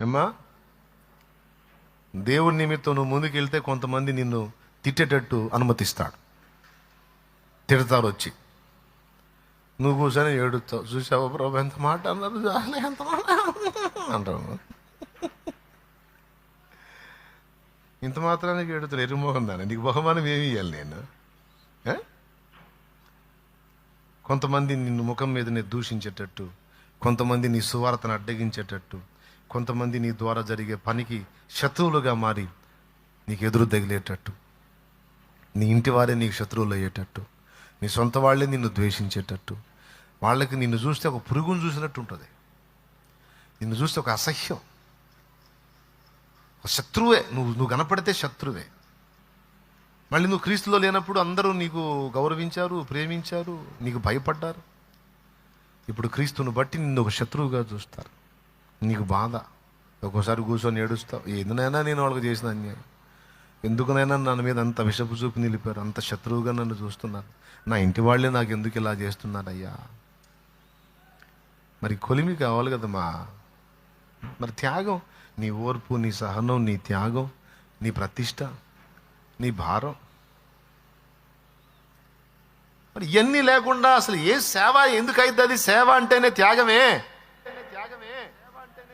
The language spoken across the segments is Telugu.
ఏమ్మా, దేవుడి నిమిత్తం నువ్వు ముందుకెళ్తే కొంతమంది నిన్ను తిట్టేటట్టు అనుమతిస్తాడు. తిడతారు వచ్చి, నువ్వు కూర్చొని ఏడుస్తావు. చూసావా ప్రభు ఎంత మాట అన్నారు, ఎంత మాట అంటావు. ఇంత మాత్రానికి ఏడుతారు, ఎరుమోహం దాన్ని. నీకు బహుమానం ఏమి ఇవ్వాలి నేను? కొంతమంది నిన్ను ముఖం మీదనే దూషించేటట్టు, కొంతమంది నీ సువార్తను అడ్డగించేటట్టు, కొంతమంది నీ ద్వారా జరిగే పనికి శత్రువులుగా మారి నీకు ఎదురు తగిలేటట్టు, నీ ఇంటి వారే నీకు శత్రువులు అయ్యేటట్టు, నీ సొంత వాళ్ళే నిన్ను ద్వేషించేటట్టు, వాళ్ళకి నిన్ను చూస్తే ఒక పురుగును చూసినట్టు ఉంటుంది, నిన్ను చూస్తే ఒక అసహ్యం, ఒక శత్రువే. నువ్వు కనపడితే శత్రువే. మళ్ళీ నువ్వు క్రీస్తులో లేనప్పుడు అందరూ నీకు గౌరవించారు, ప్రేమించారు, నీకు భయపడ్డారు. ఇప్పుడు క్రీస్తును బట్టి నిన్ను ఒక శత్రువుగా చూస్తారు. నీకు బాధ. ఒక్కోసారి కూర్చొని ఏడుస్తావు, ఎందునైనా నేను వాళ్ళకి చేసిన అన్యాయం, ఎందుకునైనా నన్ను మీద అంత విషపు చూపు నిలిపారు, అంత శత్రువుగా నన్ను చూస్తున్నారు, నా ఇంటి వాళ్ళే నాకు ఎందుకు ఇలా చేస్తున్నారయ్యా. మరి కొలిమి కావాలి కదమ్మా. మరి త్యాగం, నీ ఓర్పు, నీ సహనం, నీ త్యాగం, నీ ప్రతిష్ట, నీ భారం, మరి ఇవన్నీ లేకుండా అసలు ఏ సేవ ఎందుకు అవుతుంది? సేవ అంటేనే త్యాగమే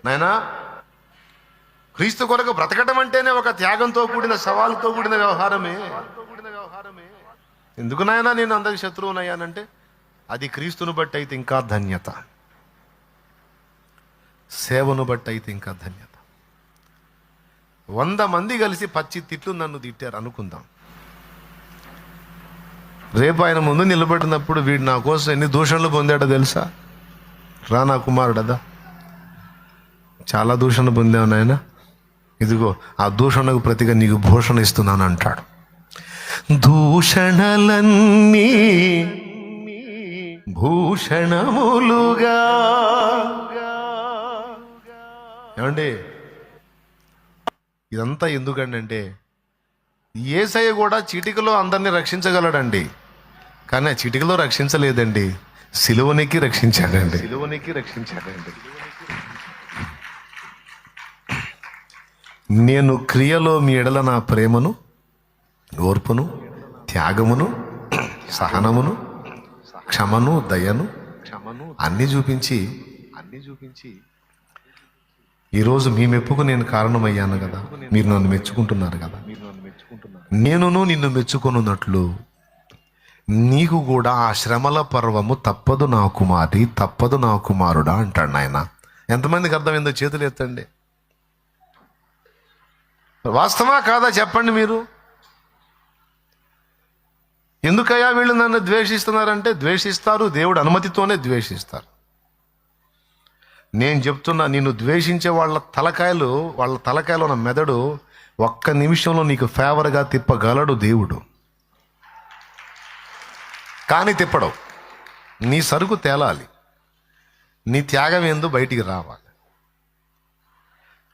నాయనా. క్రీస్తు కొరకు బ్రతకటం అంటేనే ఒక త్యాగంతో కూడిన, సవాలుతో కూడిన వ్యవహారమే. ఎందుకు నాయనా నేను అందరికి శత్రువునయ్యానంటే, అది క్రీస్తును బట్టి అయితే ఇంకా ధన్యత, సేవను బట్టి అయితే ఇంకా ధన్యత. 100 మంది కలిసి పచ్చి తిట్లు నన్ను తిట్టారు అనుకుందాం. రేపు ఆయన ముందు నిలబడినప్పుడు వీడు నా కోసం ఎన్ని దూషణలు పొందాడో తెలుసా? రా నా కుమారుడదా, చాలా దూషణ పొందావు నాయన, ఇదిగో ఆ దూషణకు ప్రతిగా నీకు భూషణ ఇస్తున్నాను అంటాడు. దూషణలన్నీ భూషణములుగా. ఏమండి, ఇదంతా ఎందుకంటే యేసయ్య కూడా చిటికలో అందరినీ రక్షించగలడండి, కానీ ఆ చిటికలో రక్షించలేదండి, సిలువనికి రక్షించాడండి. నేను క్రియలో మీ ఎడల నా ప్రేమను, ఓర్పును, త్యాగమును, సహనమును, క్షమను, దయను అన్నీ చూపించి ఈరోజు మీ మెప్పుకు నేను కారణమయ్యాను కదా, మీరు నన్ను మెచ్చుకుంటున్నారు కదా. నేనును నిన్ను మెచ్చుకొనున్నట్లు నీకు కూడా ఆ శ్రమల పర్వము తప్పదు నా కుమారి, తప్పదు నా కుమారుడా అంటాడు నాయన. ఎంతమందికి అర్థమైందో చేతులు ఎత్తండి. వాస్తవా కాదా చెప్పండి మీరు? ఎందుకయ్యా వీళ్ళు నన్ను ద్వేషిస్తున్నారంటే, ద్వేషిస్తారు, దేవుడు అనుమతితోనే ద్వేషిస్తారు. నేను చెప్తున్నా, నిన్ను ద్వేషించే వాళ్ళ తలకాయలో ఉన్న మెదడు ఒక్క నిమిషంలో నీకు ఫేవర్గా తిప్పగలడు దేవుడు, కానీ తిప్పడు. నీ సరుకు తేలాలి, నీ త్యాగం ఏందో బయటికి రావాలి.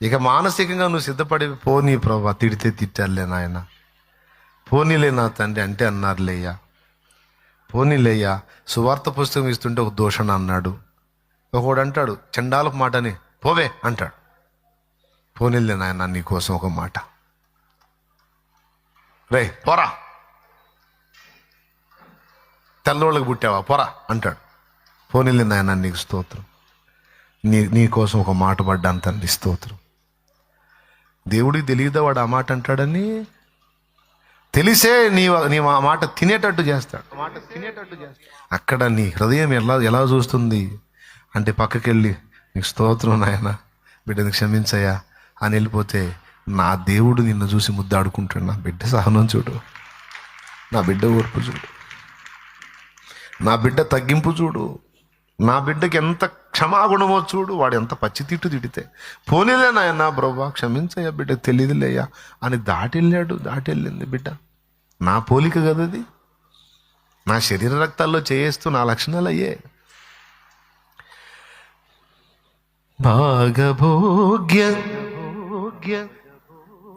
ఇక మానసికంగా నువ్వు సిద్ధపడి, పోనీ ప్రభా తిడితే తిట్టారులే నాయన, పోనీలే నా తండ్రి అంటే అన్నారులేయ్యా, పోనీలేయ్యా సువార్త పుస్తకం ఇస్తుంటే ఒక దూషణ అన్నాడు, ఒకడు అంటాడు చండాలపు మాటని, పోవే అంటాడు. పోనీలే నాయన నీ కోసం ఒక మాట, రే పోరా, తెల్లవాళ్ళకి పుట్టావా పోరా అంటాడు. పోనీలే నాయన నీకు స్తోత్రం, నీ కోసం ఒక మాట పడ్డాను తండ్రి స్తోత్రం. దేవుడికి తెలియదా వాడు ఆ మాట అంటాడని? తెలిసే నీ ఆ మాట తినేటట్టు చేస్తాడు. అక్కడ నీ హృదయం ఎలా చూస్తుంది అంటే, పక్కకెళ్ళి నీకు స్తోత్రం నాయన, బిడ్డని క్షమించయ్యా అని వెళ్ళిపోతే, నా దేవుడు నిన్ను చూసి ముద్దాడుకుంటాడు. నా బిడ్డ సహనం చూడు, నా బిడ్డ ఓర్పు చూడు, నా బిడ్డ తగ్గింపు చూడు, నా బిడ్డకి ఎంత క్షమాగుణమో చూడు, వాడు ఎంత పచ్చి తిట్టు తిడితే, పోనీలే నాయన బ్రవ్వా క్షమించయ్యా, బిడ్డ తెలియదులేయ్యా అని దాటెళ్ళింది బిడ్డ. నా పోలిక కదది, నా శరీర రక్తాల్లో చేస్తూ నా లక్షణాలు అయ్యే. భాగభోగ్య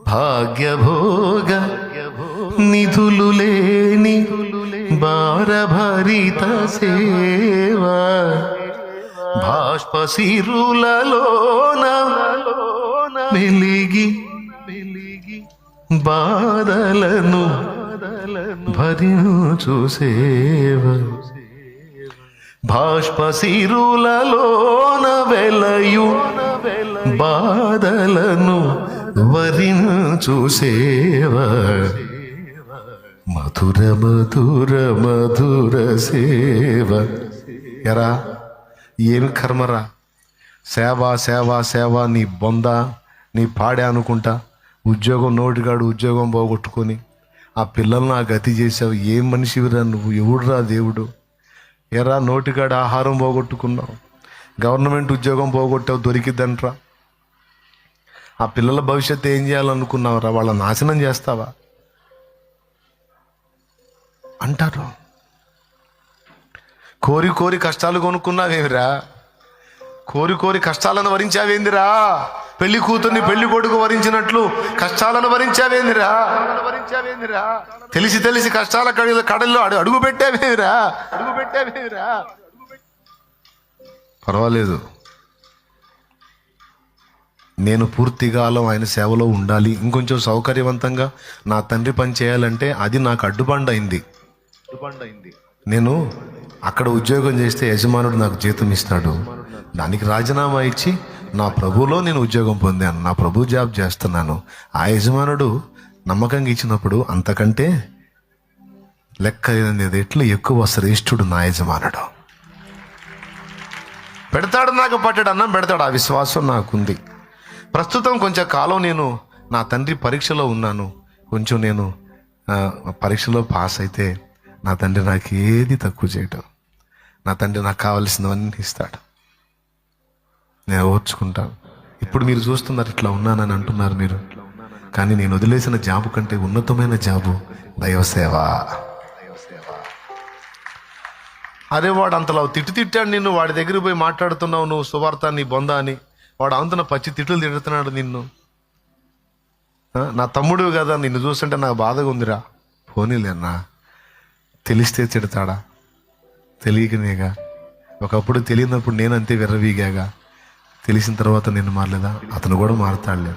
భాగ్యభోగ నిధులు లేని భారభరిత సేవ, బాష్పశిరులలోన మెలిగి బాధలను భరించు సేవ బాష్పశిరులలోన వెలయు బాధలను వరించు సేవ మధుర మధుర మధుర సేవ. ఎరా ఏమి కర్మరా, సేవ సేవ సేవ నీ బొంద నీ పాడే అనుకుంటా. ఉద్యోగం నోటిగాడు ఉద్యోగం పోగొట్టుకొని ఆ పిల్లల్ని ఆ గతి చేసావు. ఏం మనిషివిరా నువ్వు, ఎవడురా దేవుడు? ఎరా నోటిగాడు ఆహారం పోగొట్టుకున్నావు, గవర్నమెంట్ ఉద్యోగం పోగొట్టావు, దొరికిద్దంట్రా. ఆ పిల్లల భవిష్యత్తు ఏం చేయాలనుకున్నావురా? వాళ్ళ నాశనం చేస్తావా అంటారు. కోరి కోరి కష్టాలు కొనుక్కున్నావేమిరా? కోరి కోరి కష్టాలను వరించావేందిరా? పెళ్లి కూతుర్ని పెళ్లి కొడుకు వరించినట్లు కష్టాలను వరించావేందిరా? తెలిసి తెలిసి కష్టాల కడల్లో అడుగు పెట్టావేమిరా? పర్వాలేదు, నేను పూర్తికాలం ఆయన సేవలో ఉండాలి, ఇంకొంచెం సౌకర్యవంతంగా నా తండ్రి పని చేయాలంటే అది నాకు అడ్డుబండైంది. నేను అక్కడ ఉద్యోగం చేస్తే యజమానుడు నాకు జీతం ఇస్తాడు, దానికి రాజీనామా ఇచ్చి నా ప్రభువులో నేను ఉద్యోగం పొందాను, నా ప్రభు జాబ్ చేస్తున్నాను. ఆ యజమానుడు నమ్మకంగా ఇచ్చినప్పుడు అంతకంటే లెక్క ఎట్లు ఎక్కువ శ్రేష్ఠుడు నా యజమానుడు. పెడతాడు, నాకు పట్టడు అన్నం పెడతాడు. ఆ విశ్వాసం నాకుంది. ప్రస్తుతం కొంచెం కాలం నేను నా తండ్రి పరీక్షలో ఉన్నాను. కొంచెం నేను పరీక్షలో పాస్ అయితే నా తండ్రి నాకు ఏది తక్కువ చేయటం. నా తండ్రి నాకు కావలసినవన్నీ ఇస్తాడు, నేను ఓర్చుకుంటాను. ఇప్పుడు మీరు చూస్తున్నారు ఇట్లా ఉన్నానని అంటున్నారు మీరు, కానీ నేను వదిలేసిన జాబు కంటే ఉన్నతమైన జాబు దైవసేవ. అరే వాడు అంతలా తిట్టాడు నిన్ను, వాడి దగ్గరికి పోయి మాట్లాడుతున్నావు నువ్వు సువార్త నీ బొంద అని. వాడు అంతన పచ్చి తిట్లు తిడుతున్నాడు నిన్ను. నా తమ్ముడు కదా, నిన్ను చూస్తుంటే నాకు బాధగా ఉందిరా. పోనీలేనా, తెలిస్తే తిడతాడా? తెలియకనేగా. ఒకప్పుడు తెలియనప్పుడు నేను అంతే విర్రవీగాగా, తెలిసిన తర్వాత నేను మారలేదా? అతను కూడా మారతాడులే.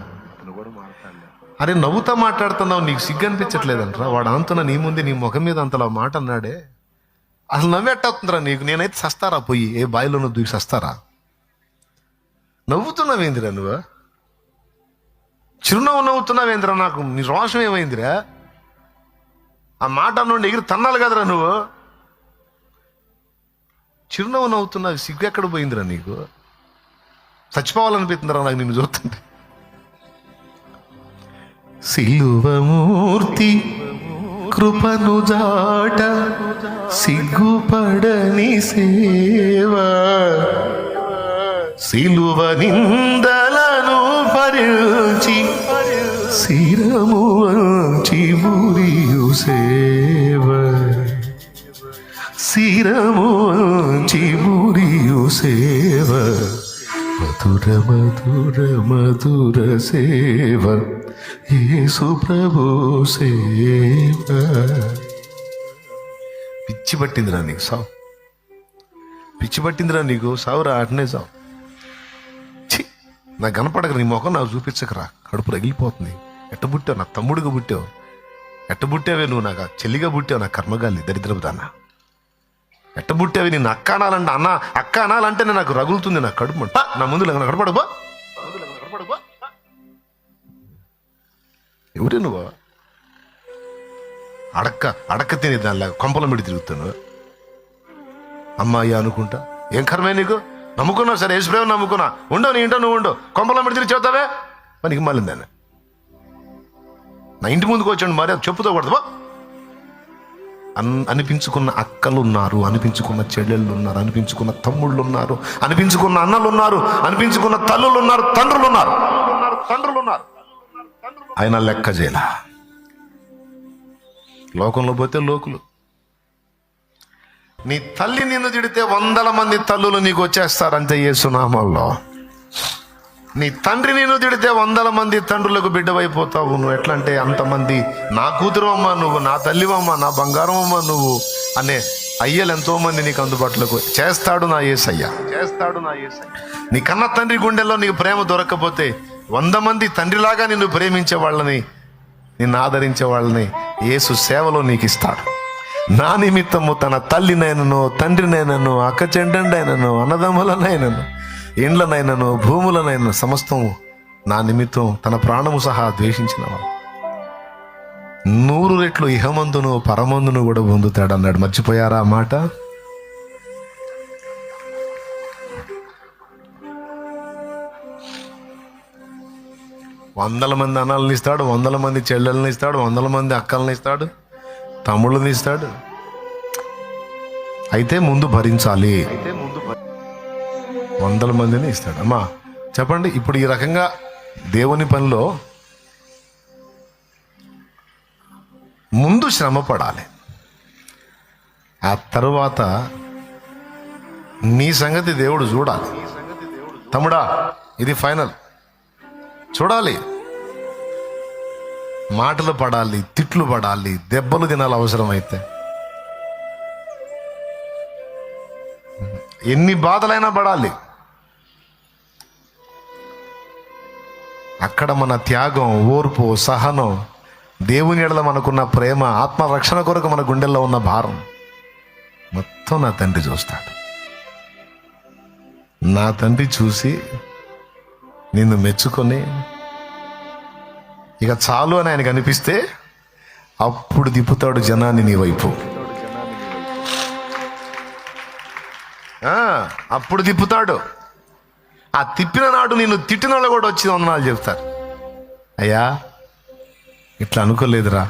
అరే నవ్వుతా మాట్లాడుతున్నావు, నీకు సిగ్గు అనిపించట్లేదంటరా? వాడు అంతున్నా నీ ముందే నీ ముఖం మీద అంతలా మాట అన్నాడే, అసలు నవ్వెట్టవుతుందిరా నీకు? నేనైతే సస్తారా, పోయి ఏ బాయిలోనూ దూకి సస్తారా? నవ్వుతున్నావేందిరా నువ్వు? చిరునవ్వు నవ్వుతున్నావేందిరా? నాకు నీ రోషం ఏమైందిరా? ఆ మాట నుండి ఎగిరి తన్నాలి కదరా నువ్వు. చిరునవ్వు నవ్వుతున్నావు, సిగ్గు ఎక్కడ పోయిందిరా నీకు? చచ్చిపోవాలనిపిస్తుందిరా నాకు నిన్ను చూస్తుంటే. సిలువమూర్తి కృపను జాట సిగ్గుపడని సేవ, సిలువ నిందలను భరించి శిరము వంచి మురియు సేవ, శిరము వంచి మురియు సేవ, మధుర మధుర మధుర సేవ, యేసు ప్రభు సేవ. పిచ్చి పట్టిందిరా నీకు సావు, పిచ్చి పట్టిందిరా నీకు సావురా, అటనే సావు. నాకు కనపడక నీ ముఖం నాకు చూపించకరా, కడుపు రగిలిపోతుంది. ఎట్ట పుట్టావు? నా తమ్ముడిగా పుట్టావు. ఎట్ట పుట్టావే నువ్వు? నాకు చెల్లిగా పుట్టావు, నా కర్మగాలి దరిద్రపు దాన్న. ఎట్ట పుట్టావి? నేను అక్క అనాలంటే అక్క అనాలంటే నాకు రగులుతుంది, నాకు కడుపు. నా ముందు కనపడబా, ఎవరే నువ్వు? అడక్క తిని దానిలా కొంపల మిడి తిరుగుతాను అమ్మాయి అనుకుంటా. ఏం కర్మే నీకు? నమ్ముకున్నావు సరే, యేసుప్రేమ నమ్ముకున్నా, ఉండవు నీ ఇంటో నువ్వు ఉండు. కొంపల మిడి తిరిగి చెబుతావే పనికి మళ్ళీ దాన్ని. నా ఇంటి ముందుకు వచ్చాడు మరి చెప్పుతో కొడతావా? అనిపించుకున్న అక్కలు ఉన్నారు, అనిపించుకున్న చెల్లెళ్ళు ఉన్నారు, అనిపించుకున్న తమ్ముళ్ళు ఉన్నారు, అనిపించుకున్న అన్నలు ఉన్నారు, అనిపించుకున్న తల్లులు ఉన్నారు, తండ్రులు ఉన్నారు. ఆయన లెక్క చేయాల. లోకంలో పోతే లోకులు. నీ తల్లి నిన్ను తిడితే 100 మంది తల్లులు నీకు వచ్చేస్తారంతే యేసునామాల్లో. నీ తండ్రి నిన్ను తిడితే 100 మంది తండ్రులకు బిడ్డవైపోతావు. నువ్వు ఎట్లా అంటే అంతమంది నా కూతురు అమ్మ నువ్వు, నా తల్లివమ్మ, నా బంగారం అమ్మ నువ్వు అయ్యలు ఎంతో మంది నీకు అందుబాటులోకి చేస్తాడు నా యేసయ్య. నీ కన్న తండ్రి గుండెల్లో నీకు ప్రేమ దొరకకపోతే 100 మంది తండ్రిలాగా నిన్ను ప్రేమించే వాళ్ళని, నిన్ను ఆదరించే వాళ్ళని యేసు సేవలో నీకు ఇస్తాడు. నా నిమిత్తము తన తల్లినైనను, తండ్రినైనను, అక్క చెండండైనను, అన్నదమ్ములనైనను, ఇండ్లనైనను, భూములనైనను సమస్తము నా నిమిత్తం తన ప్రాణము సహా ద్వేషించినవాడు 100 రెట్లు ఇహమందును పరమందును కూడా పొందుతాడు అన్నాడు. మర్చిపోయారా ఆ మాట? వందల మంది అన్నల్ని ఇస్తాడు, 100 మంది చెల్లెల్ని ఇస్తాడు, 100 మంది అక్కల్ని ఇస్తాడు, తమ్ముళ్ళని ఇస్తాడు. అయితే ముందు భరించాలి. 100 మందిని ఇస్తాడు. అమ్మా చెప్పండి, ఇప్పుడు ఈ రకంగా దేవుని పనిలో ముందు శ్రమ పడాలి. ఆ తరువాత నీ సంగతి దేవుడు చూడాలి. తమ్ముడా, ఇది ఫైనల్. చూడాలి, మాటలు పడాలి, తిట్లు పడాలి, దెబ్బలు తినాలి అవసరమైతే. ఎన్ని బాధలైనా పడాలి. అక్కడ మన త్యాగం, ఓర్పు, సహనం, దేవుని ఎడల మనకున్న ప్రేమ, ఆత్మరక్షణ కొరకు మన గుండెల్లో ఉన్న భారం మొత్తం నా తండ్రి చూస్తాడు. నా తండ్రి చూసి నిన్ను మెచ్చుకొని ఇక చాలు అని ఆయనకు అనిపిస్తే అప్పుడు తిప్పుతాడు జనాన్ని నీ వైపు. అప్పుడు తిప్పుతాడు. ఆ తిప్పిన నాడు నిన్ను తిట్టిన వాళ్ళు కూడా వచ్చి వందనాలు చెప్తారు. అయ్యా ఇట్లా అనుకోలేదురా.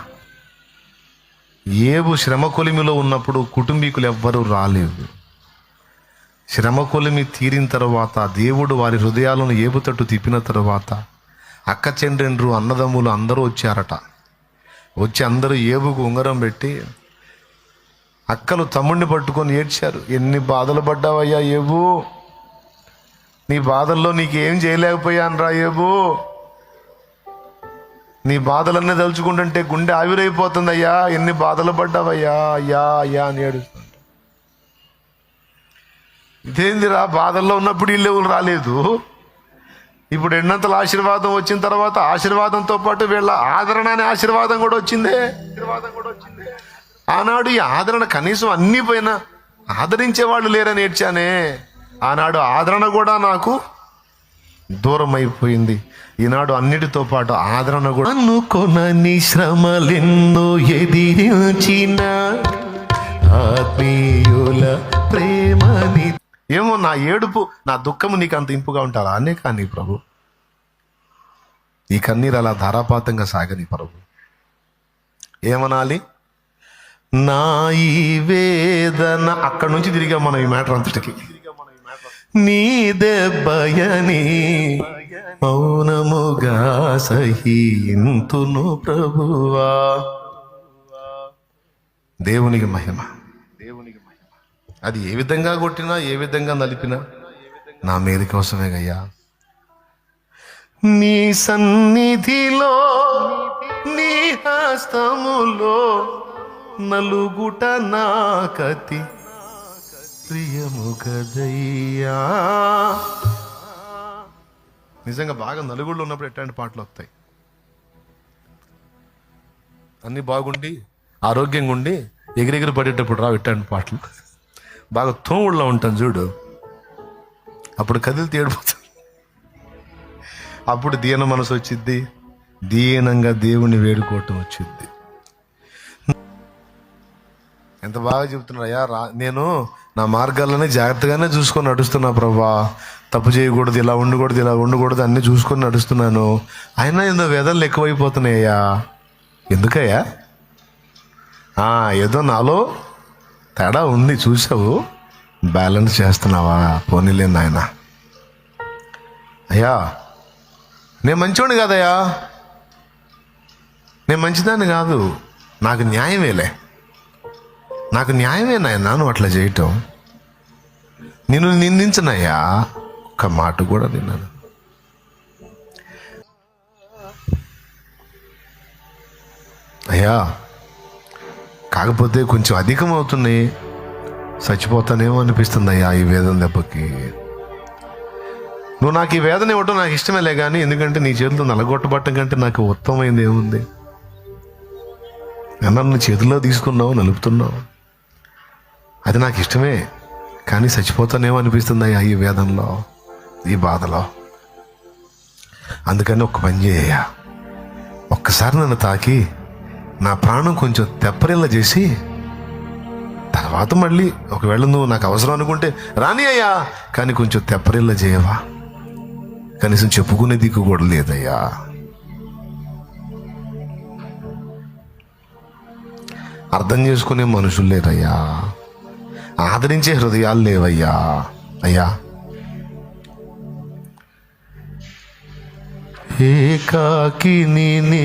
ఏబు శ్రమ కొలిమిలో ఉన్నప్పుడు కుటుంబీకులు ఎవ్వరూ రాలేదు. శ్రమ కొలిమి తీరిన తర్వాత దేవుడు వారి హృదయాలను ఏబు తట్టు తిప్పిన తర్వాత అక్క చెండ్రెండ్రు, అన్నదమ్ములు అందరూ వచ్చారట. వచ్చి అందరూ ఏబుకు ఉంగరం పెట్టి, అక్కలు తమ్ముడిని పట్టుకొని ఏడ్చారు. ఎన్ని బాధలు పడ్డావయ్యా ఏబు, నీ బాధల్లో నీకేం చేయలేకపోయాను రా ఏబు, నీ బాధలన్నీ తలుచుకుంటుంటే గుండె ఆవిరైపోతుంది అయ్యా, ఎన్ని బాధలు పడ్డావయ్యా అయ్యా అయ్యా అని ఏడుస్తాడు. ఇదేందిరా, బాధల్లో ఉన్నప్పుడు వీళ్ళెవరు రాలేదు, ఇప్పుడు ఎన్నంతల ఆశీర్వాదం వచ్చిన తర్వాత ఆశీర్వాదంతో పాటు వీళ్ళ ఆదరణ అనే ఆశీర్వాదం కూడా వచ్చిందే. ఆనాడు ఈ ఆదరణ కనీసం అన్ని పోయినా ఆదరించే వాళ్ళు లేరని ఏడ్చానే. ఆనాడు ఆదరణ కూడా నాకు దూరం అయిపోయింది. ఈనాడు అన్నిటితో పాటు ఆదరణ కూడా. అనుకొనని శ్రమలెన్నో ఎదిరించిన ఆత్మీయుల ప్రేమని. ఏమో నా ఏడుపు, నా దుఃఖము నీకు అంత ఇంపుగా ఉంటారా అనే కానీ ప్రభు, ఈ కన్నీరు అలా ధారాపాతంగా సాగని ప్రభు. ఏమనాలి? నా ఈ వేదన. అక్కడి నుంచి తిరిగాం మనం ఈ మ్యాటర్ అంతటికి. నీ దెబ్బయని మౌనముగా సహింతును ప్రభువా. దేవునికి మహిమ. అది ఏ విధంగా కొట్టినా, ఏ విధంగా నలిపినా నా మేలు కోసమే గయ్యా. నీ సన్నిధిలో, నీ హస్తములో నలుగుట నాకతి ప్రియము కదయ్యా. నిజంగా బాగా నలుగుళ్ళు ఉన్నప్పుడు ఎట్లాంటి పాటలు వస్తాయి? అన్నీ బాగుండి ఆరోగ్యంగా ఉండి ఎగిరెగిరి పడేటప్పుడు రావు ఎట్లాంటి పాటలు. బాగా తోముళ్ళలో ఉంటాను చూడు, అప్పుడు కదిలితే ఏడిపోతాను. అప్పుడు దీన మనసు వచ్చిద్ది, దీనంగా దేవుని వేడుకోవటం వచ్చిద్ది. ఎంత బాగా చెప్తున్నారయ్యా. నేను నా మార్గాలని జాగ్రత్తగానే చూసుకొని నడుస్తున్నా ప్రభా. తప్పు చేయకూడదు, ఇలా ఉండకూడదు, ఇలా ఉండకూడదు అన్నీ చూసుకొని నడుస్తున్నాను. అయినా ఏదో వేదనలు ఎక్కువైపోతున్నాయ్యా. ఎందుకయ్యా? ఏదో నాలో తేడా ఉంది, చూసావు, బ్యాలెన్స్ చేస్తున్నావా? పోనీలేదు నాయన. అయ్యా నేను మంచివాడిని కాదయ్యా, నేను మంచిదాన్ని కాదు, నాకు న్యాయమేలే, నాకు న్యాయమే నాయన నువ్వు అట్లా చేయటం. నిన్ను నిందించనయ్యా, ఒక్క మాట కూడా విన్నాను. అయ్యా కాకపోతే కొంచెం అధికం అవుతున్నాయి, చచ్చిపోతానేమో అనిపిస్తుంది అయ్యా ఈ వేదన దెబ్బకి. నువ్వు నాకు ఈ వేదన ఇవ్వటం నాకు ఇష్టమేలే, కానీ ఎందుకంటే నీ చేతులతో నలగొట్టబట్టం కంటే నాకు ఉత్తమమైంది ఏముంది? నన్ను చేతుల్లో తీసుకున్నావు, నలుపుతున్నావు, అది నాకు ఇష్టమే, కానీ చచ్చిపోతానేమో అనిపిస్తుంది అయ్యా ఈ వేదనలో, ఈ బాధలో. అందుకని ఒక్క పని చేయ, ఒక్కసారి నన్ను తాకి నా ప్రాణం కొంచెం తెప్పరిల్ల చేసి తర్వాత మళ్ళీ ఒకవేళ నువ్వు నాకు అవసరం అనుకుంటే రాని అయ్యా, కానీ కొంచెం తెప్పరిల్ల చేయవా? కనీసం చెప్పుకునే దిక్కు కూడా లేదయ్యా. అర్థం చేసుకునే మనుషులు లేరయ్యా, ఆదరించే హృదయాలు లేవయ్యా. అయ్యా, ఏకాకి నేనే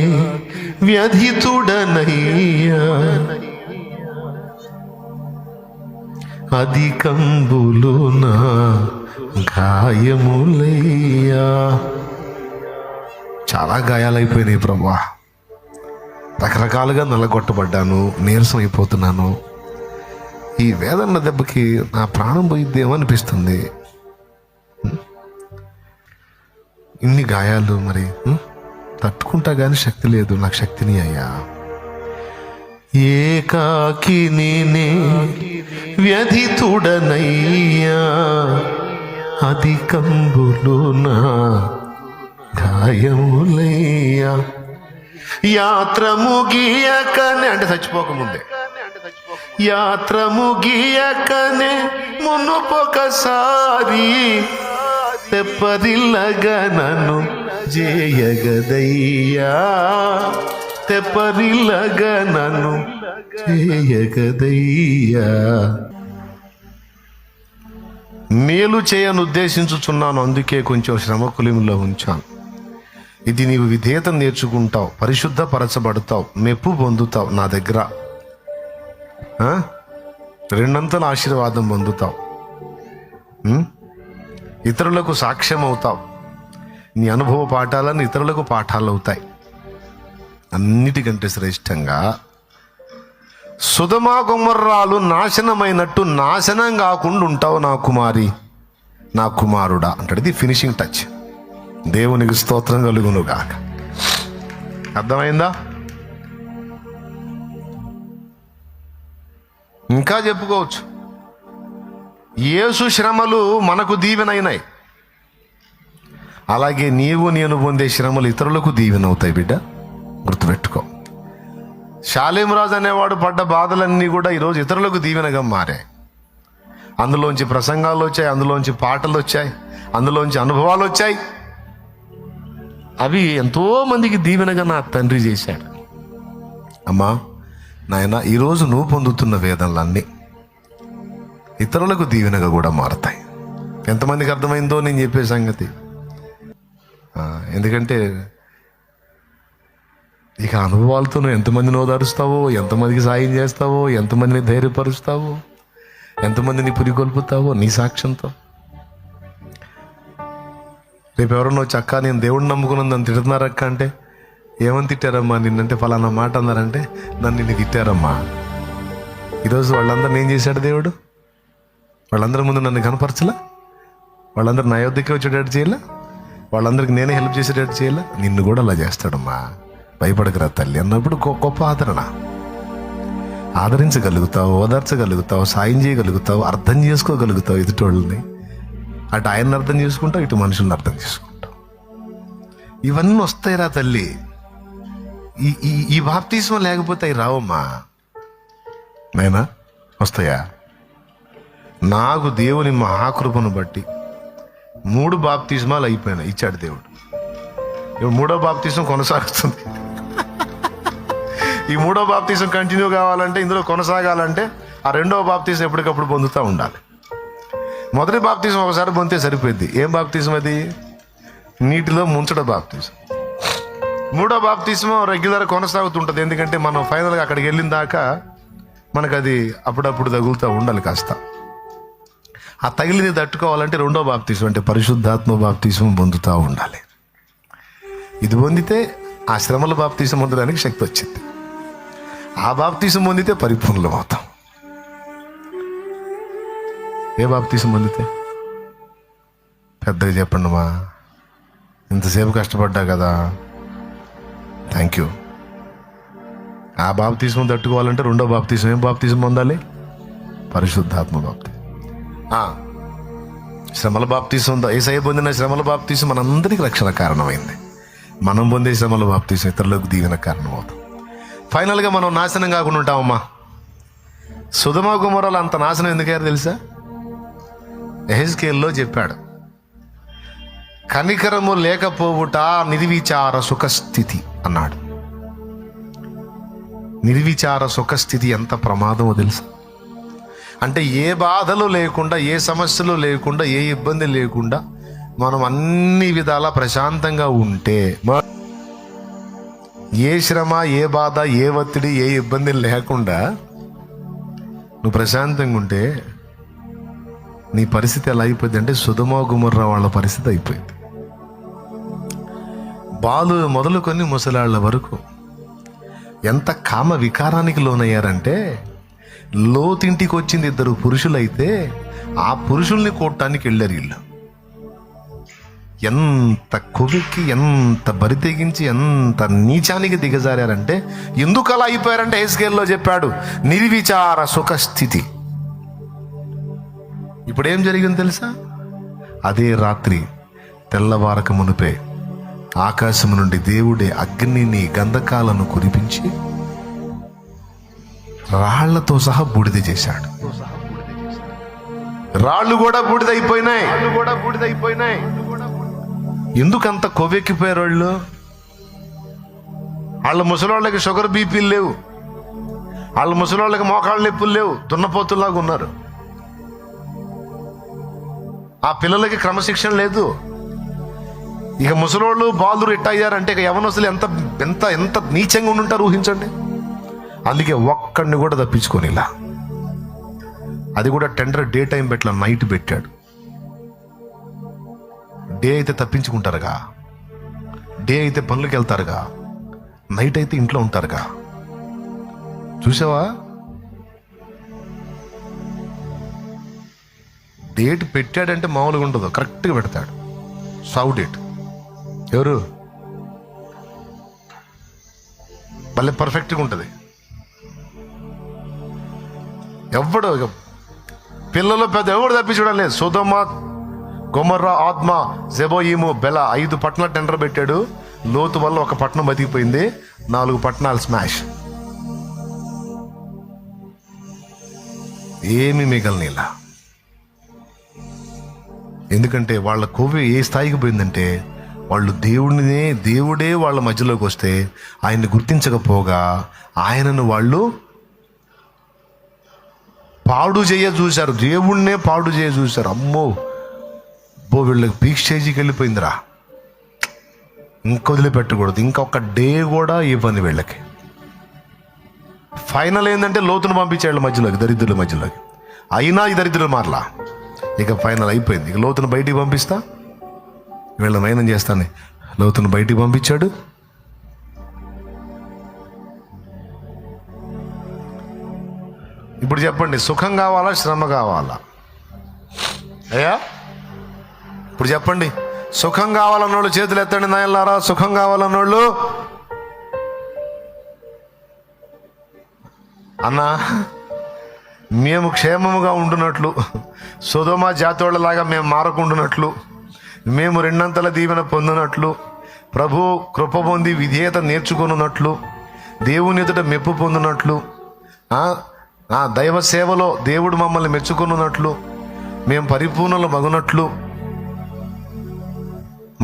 వ్యధితుడనయ్యా, అధికంబులునా గాయములయ్యా. చాలా గాయాలైపోయినాయి ప్రభువా, రకరకాలుగా నల్లగొట్టబడ్డాను, నీరసం అయిపోతున్నాను. ఈ వేదన దెబ్బకి నా ప్రాణం పోయిద్దేమో అనిపిస్తుంది. ఇన్ని గాయాలు మరి తట్టుకుంటా కానీ శక్తి లేదు, నాకు శక్తిని అయ్యా. ఏకాకి నేనే వ్యధితుడనయ్యా, అధికంబులునా గాయములయ్యా. యాత్ర ముగియకనే అంటే చచ్చిపోకముందే, యాత్ర ముగియకనే మునుపొకసారి తెప్పరిల్లగా నన్ను జేయగదయ్యా, తెప్పరిల్లగా నన్ను చేయగదయ్యా. మేలు చేయను ఉద్దేశించుచున్నాను, అందుకే కొంచెం శ్రమ కులిమిలో ఉంచాను. ఇది నీవు విధేయత నేర్చుకుంటావు, పరిశుద్ధపరచబడతావు, మెప్పు పొందుతావు, నా దగ్గర రెండంతల ఆశీర్వాదం పొందుతావు, ఇతరులకు సాక్ష్యం అవుతావు, నీ అనుభవ పాఠాలను ఇతరులకు పాఠాలు అవుతాయి. అన్నిటికంటే శ్రేష్టంగా సుధమా గుమ్మర్రాలు నాశనమైనట్టు నాశనం కాకుండా ఉంటావు నా కుమారి, నా కుమారుడా అంటాడు. ఇది ఫినిషింగ్ టచ్. దేవునికి స్తోత్రం కలుగును గాక. అర్థమైందా? ఇంకా చెప్పుకోవచ్చు. యేసు శ్రమలు మనకు దీవెనైనాయి, అలాగే నీవు నేను పొందే శ్రమలు ఇతరులకు దీవెనవుతాయి. బిడ్డ గుర్తుపెట్టుకో. షాలేం రాజు అనేవాడు పడ్డ బాధలన్నీ కూడా ఈరోజు ఇతరులకు దీవెనగా మారాయి. అందులోంచి ప్రసంగాలు వచ్చాయి, అందులోంచి పాటలు వచ్చాయి, అందులోంచి అనుభవాలు వచ్చాయి. అవి ఎంతో మందికి దీవెనగా నా తండ్రి చేశాడు. అమ్మా నాయన, ఈరోజు నువ్వు పొందుతున్న వేదనలన్నీ ఇతరులకు దీవెనగా కూడా మారతాయి. ఎంతమందికి అర్థమైందో నేను చెప్పే సంగతి? ఎందుకంటే ఇక అనుభవాలతో నువ్వు ఎంతమందిని ఓదారుస్తావో, ఎంతమందికి సాయం చేస్తావో, ఎంతమందిని ధైర్యపరుస్తావో, ఎంతమందిని పురికొల్పుతావో నీ సాక్ష్యంతో. రేపు ఎవరన్నా వచ్చి అక్క నేను దేవుడిని నమ్ముకున్నాను నన్ను తిడుతున్నారక్క అంటే, ఏమని తిట్టారమ్మా నిన్నంటే ఫలానా మాట అన్నారంటే, నన్ను నిన్ను తిట్టారమ్మా. ఈరోజు వాళ్ళందరూ ఏం చేశాడు దేవుడు? వాళ్ళందరి ముందు నన్ను కనపరచలా, వాళ్ళందరూ నా యొద్దకే వచ్చేటట్టు చేయాల, వాళ్ళందరికీ నేనే హెల్ప్ చేసేటట్టు చేయాల. నిన్ను కూడా అలా చేస్తాడమ్మా, భయపడకరా తల్లి అన్నప్పుడు గొప్ప ఆదరణ. ఆదరించగలుగుతావు, ఓదార్చగలుగుతావు, సాయం చేయగలుగుతావు, అర్థం చేసుకోగలుగుతావు ఎదుటోళ్ళని. అటు ఆయన్ని అర్థం చేసుకుంటావు, ఇటు మనుషుల్ని అర్థం చేసుకుంటావు. ఇవన్నీ వస్తాయిరా తల్లి. ఈ బాప్తిస్మం లేకపోతే అవి రావమ్మా. నేనా వస్తాయా? నాకు దేవుని మహాకృపను బట్టి 3 బాప్తిస్మాలు అయిపోయినాయి, ఇచ్చాడు దేవుడు. ఇప్పుడు 3వ బాప్తిసం కొనసాగుతుంది. ఈ 3వ బాప్తిసం కంటిన్యూ కావాలంటే, ఇందులో కొనసాగాలంటే ఆ 2వ బాప్తిసం ఎప్పటికప్పుడు పొందుతూ ఉండాలి. మొదటి బాప్తిసం ఒకసారి పొందితే సరిపోద్ది. ఏం బాప్తిసం అది? నీటిలో ముంచడం బాప్తిసం. 3వ బాప్తిసం రెగ్యులర్ కొనసాగుతుంటుంది. ఎందుకంటే మనం ఫైనల్గా అక్కడికి వెళ్ళిన దాకా మనకు అది అప్పుడప్పుడు తగులుతూ ఉండాలి కాస్త. ఆ తగిలిని తట్టుకోవాలంటే 2వ బాప్తిసం అంటే పరిశుద్ధాత్మ బాప్తిసం పొందుతూ ఉండాలి. ఇది పొందితే ఆ శ్రమల బాప్తిసం పొందడానికి శక్తి వచ్చింది. ఆ బాప్తిసం పొందితే పరిపూర్ణం అవుతాం. ఏ బాప్తీసం పొందితే? పెద్దగా చెప్పండి మా, ఇంతసేపు కష్టపడ్డా కదా, థ్యాంక్ యూ. ఆ బాప్తీసం తట్టుకోవాలంటే రెండో బాప్తీసం, ఏం బాప్తీసం పొందాలి? పరిశుద్ధాత్మ బాప్తీసం. శ్రమల బాప్తీసం, యేసయ్య పొందిన శ్రమల బాప్తీసం మనందరికీ రక్షణ కారణమైంది. మనం పొందే శ్రమల బాప్తీసం ఇతరులకు దీవెన కారణం అవుతాం. ఫైనల్గా మనం నాశనం కాకుండా ఉంటామమ్మా. సొదొమ గొమొర్రాలు అంత నాశనం ఎందుకయ్యారు తెలుసా? యెహెజ్కేలులో చెప్పాడు, కనికరము లేకపోవుట నిర్విచార సుఖస్థితి అన్నాడు. నిర్విచార సుఖస్థితి ఎంత ప్రమాదమో తెలుసా? అంటే ఏ బాధలు లేకుండా, ఏ సమస్యలు లేకుండా, ఏ ఇబ్బంది లేకుండా మనం అన్ని విధాలా ప్రశాంతంగా ఉంటే, ఏ శ్రమ, ఏ బాధ, ఏ ఒత్తిడి, ఏ ఇబ్బంది లేకుండా నువ్వు ప్రశాంతంగా ఉంటే నీ పరిస్థితి ఎలా అయిపోయింది అంటే సొదొమ గొమొర్రా వాళ్ళ పరిస్థితి అయిపోయింది. బాలు మొదలుకొని ముసలాళ్ళ వరకు ఎంత కామ వికారానికి లోనయ్యారంటే, లోతింటికి వచ్చింది 2 పురుషులైతే ఆ పురుషుల్ని కొట్టడానికి వెళ్ళారు వీళ్ళు. ఎంత కొవ్వెక్కి, ఎంత బరి తెగించి, ఎంత నీచానికి దిగజారంటే, ఎందుకు అలా అయిపోయారంటే యెహెజ్కేలులో చెప్పాడు, నిర్విచార సుఖస్థితి. ఇప్పుడు ఏం జరిగింది తెలుసా? అదే రాత్రి తెల్లవారక మునిపే ఆకాశం నుండి దేవుడే అగ్నిని, గంధకాలను కురిపించి రాళ్లతో సహా బూడిద చేశాడు. రాళ్ళు కూడా బూడిదైపోయినాయి. ఎందుకంత కొవ్వెక్కిపోయారు వాళ్ళు? వాళ్ళ ముసలోళ్ళకి షుగర్ బీపీలు లేవు, వాళ్ళ ముసలోళ్ళకి మోకాళ్ళ నొప్పులు లేవు, దున్నపోతుల్లాగా ఉన్నారు. ఆ పిల్లలకి క్రమశిక్షణ లేదు. ఇక ముసలోళ్ళు బాలురు ఎట్టయ్యారంటే ఇక యవనస్తులు ఎంత ఎంత ఎంత నీచంగా ఉండుంటారు ఊహించండి. అందుకే ఒక్కడిని కూడా తప్పించుకొని ఇలా, అది కూడా టెండర్ డే టైం పెట్టలా, నైట్ పెట్టాడు. డే అయితే తప్పించుకుంటారుగా, డే అయితే పనులకు వెళ్తారుగా, నైట్ అయితే ఇంట్లో ఉంటారుగా. చూసావా? డేట్ పెట్టాడంటే మామూలుగా ఉండదు, కరెక్ట్గా పెడతాడు. సావు డేట్ ఎవరు? భలే పర్ఫెక్ట్గా ఉంటుంది. ఎవడు పిల్లలు పెద్ద ఎవడు తప్పించడం లేదు. సొదొమ గొమొర్రా, ఆద్మ, జెబోయిము, బెల 5 పట్టణాలు టెండర్ పెట్టాడు. లోతు వల్ల ఒక పట్టణం బతికిపోయింది, 4 పట్టణాలు స్మాష్. ఏమి మిగలనిలా. ఎందుకంటే వాళ్ళ కొవ్వు ఏ స్థాయికి పోయిందంటే, వాళ్ళు దేవుడే వాళ్ళ మధ్యలోకి వస్తే ఆయన్ని గుర్తించకపోగా ఆయనను వాళ్ళు పాడు చేయ చూశారు, దేవుణ్ణే పాడు చేయ చూశారు. అమ్మో వీళ్ళకి పీక్ స్టేజ్కి వెళ్ళిపోయిందిరా, ఇంకొదిలిపెట్టకూడదు, ఇంకొక డే కూడా ఇవ్వని వీళ్ళకి. ఫైనల్ ఏంటంటే లోతును పంపించాడు మధ్యలోకి, దరిద్రుల మధ్యలోకి. అయినా ఈ దరిద్రులు మారలా. ఇక ఫైనల్ అయిపోయింది. ఇక లోతును బయటికి పంపిస్తా, వీళ్ళ మైనం చేస్తాను. లోతును బయటికి పంపించాడు. ఇప్పుడు చెప్పండి, సుఖం కావాలా, శ్రమ కావాలా? అయ్యా ఇప్పుడు చెప్పండి, సుఖం కావాలన్నోళ్ళు చేతులు ఎత్తండి నాయనలారా. సుఖం కావాలన్నోళ్ళు అన్నా, మేము క్షేమముగా ఉండునట్లు, సొదొమ జాతోళ్ళలాగా మేము మారకుండునట్లు, మేము 2 దీవెన పొందినట్లు, ప్రభు కృప పొంది విధేయత నేర్చుకున్నట్లు, దేవుని ఎదుట మెప్పు పొందినట్లు, దైవ సేవలో దేవుడు మమ్మల్ని మెచ్చుకున్నట్లు, మేము పరిపూర్ణలు మగునట్లు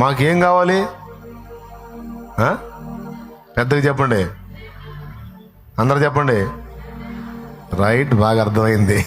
మాకేం కావాలి? పెద్దగా చెప్పండి, అందరు చెప్పండి. రైట్, బాగా అర్థమైంది.